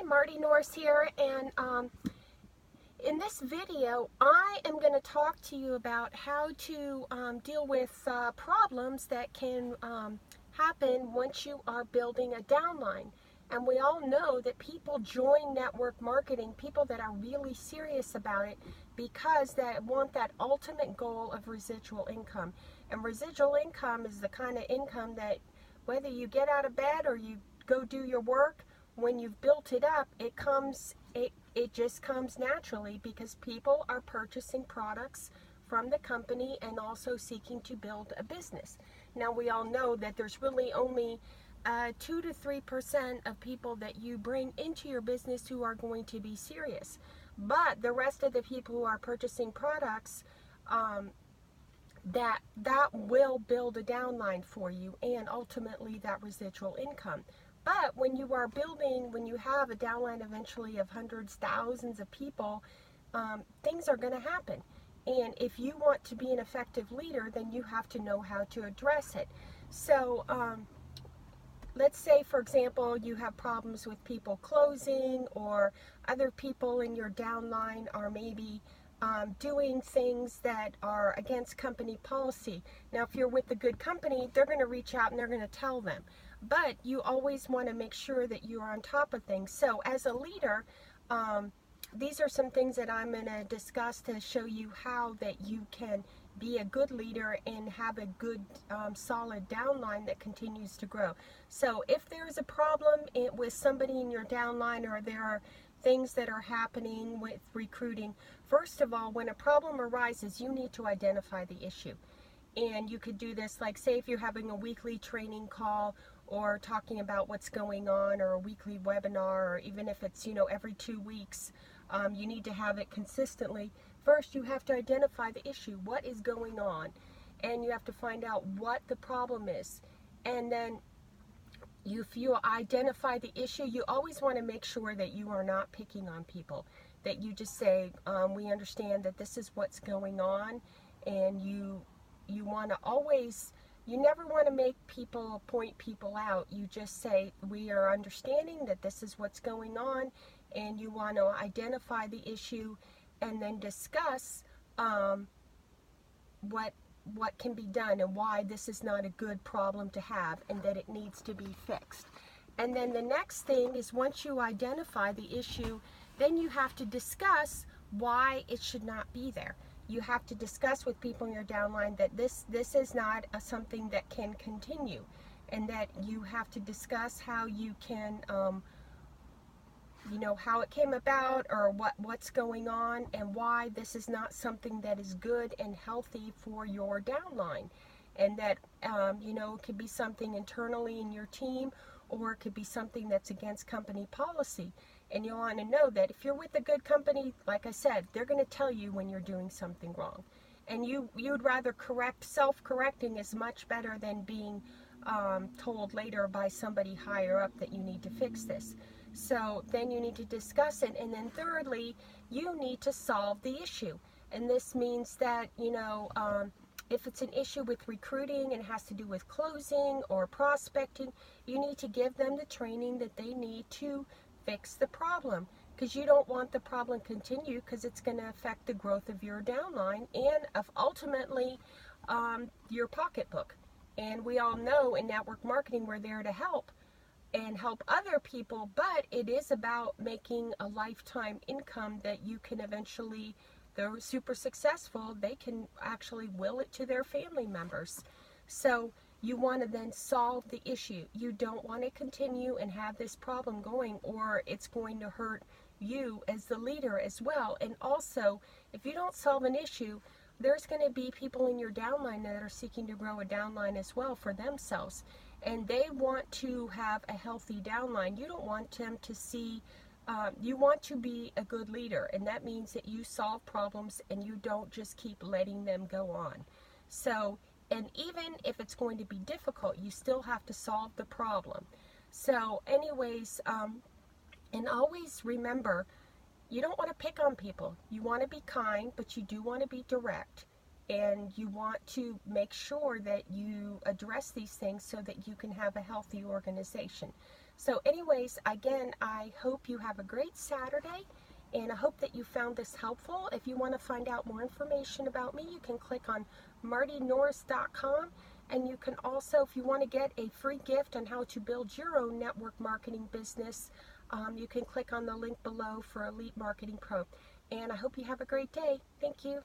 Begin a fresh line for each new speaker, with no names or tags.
Marty Norris here, and in this video I am going to talk to you about how to deal with problems that can happen once you are building a downline. And we all know that people join network marketing, people that are really serious about it, because they want that ultimate goal of residual income. And residual income is the kind of income that whether you get out of bed or you go do your work, when you've built it up, it just comes naturally because people are purchasing products from the company and also seeking to build a business. Now, we all know that there's really only 2 to 3% of people that you bring into your business who are going to be serious. But the rest of the people who are purchasing products, that will build a downline for you and ultimately that residual income. But when you are building, when you have a downline eventually of hundreds, thousands of people, things are going to happen. And if you want to be an effective leader, then you have to know how to address it. So let's say, for example, you have problems with people closing, or other people in your downline are maybe doing things that are against company policy. Now, if you're with a good company, they're going to reach out and they're going to tell them. But you always want to make sure that you are on top of things. So as a leader, these are some things that I'm going to discuss to show you how that you can be a good leader and have a good solid downline that continues to grow. So if there's a problem with somebody in your downline, or there are things that are happening with recruiting, first of all, when a problem arises, you need to identify the issue. And you could do this, like, say if you're having a weekly training call or talking about what's going on, or a weekly webinar, or even if it's, every 2 weeks, you need to have it consistently. First, you have to identify the issue. What is going on? And you have to find out what the problem is. And then if you identify the issue, you always want to make sure that you are not picking on people, that you just say, we understand that this is what's going on, and you want to always, you never want to point people out. You just say, we are understanding that this is what's going on, and you want to identify the issue and then discuss what can be done and why this is not a good problem to have and that it needs to be fixed. And then the next thing is, once you identify the issue, then you have to discuss why it should not be there. You have to discuss with people in your downline that this is not something that can continue, and that you have to discuss how you can how it came about, or what's going on, and why this is not something that is good and healthy for your downline. And that it could be something internally in your team, or it could be something that's against company policy. And you want to know that if you're with a good company, like I said, they're going to tell you when you're doing something wrong. And you'd rather self-correcting is much better than being told later by somebody higher up that you need to fix this. So then you need to discuss it. And then thirdly, you need to solve the issue. And this means that, if it's an issue with recruiting and it has to do with closing or prospecting, you need to give them the training that they need to fix the problem, because you don't want the problem to continue, because it's going to affect the growth of your downline and of ultimately your pocketbook. And we all know in network marketing, we're there to help and help other people, but it is about making a lifetime income that you can eventually, they're super successful, they can actually will it to their family members. So you want to then solve the issue. You don't want to continue and have this problem going, or it's going to hurt you as the leader as well. And also, if you don't solve an issue, there's going to be people in your downline that are seeking to grow a downline as well for themselves. And they want to have a healthy downline. You don't want them to see, you want to be a good leader. And that means that you solve problems and you don't just keep letting them go on. So, and even if it's going to be difficult, you still have to solve the problem. So anyways, and always remember, you don't want to pick on people. You want to be kind, but you do want to be direct. And you want to make sure that you address these things so that you can have a healthy organization. So anyways, again, I hope you have a great Saturday, and I hope that you found this helpful. If you want to find out more information about me, you can click on martynorris.com, and you can also, if you want to get a free gift on how to build your own network marketing business, you can click on the link below for Elite Marketing Pro. And I hope you have a great day. Thank you.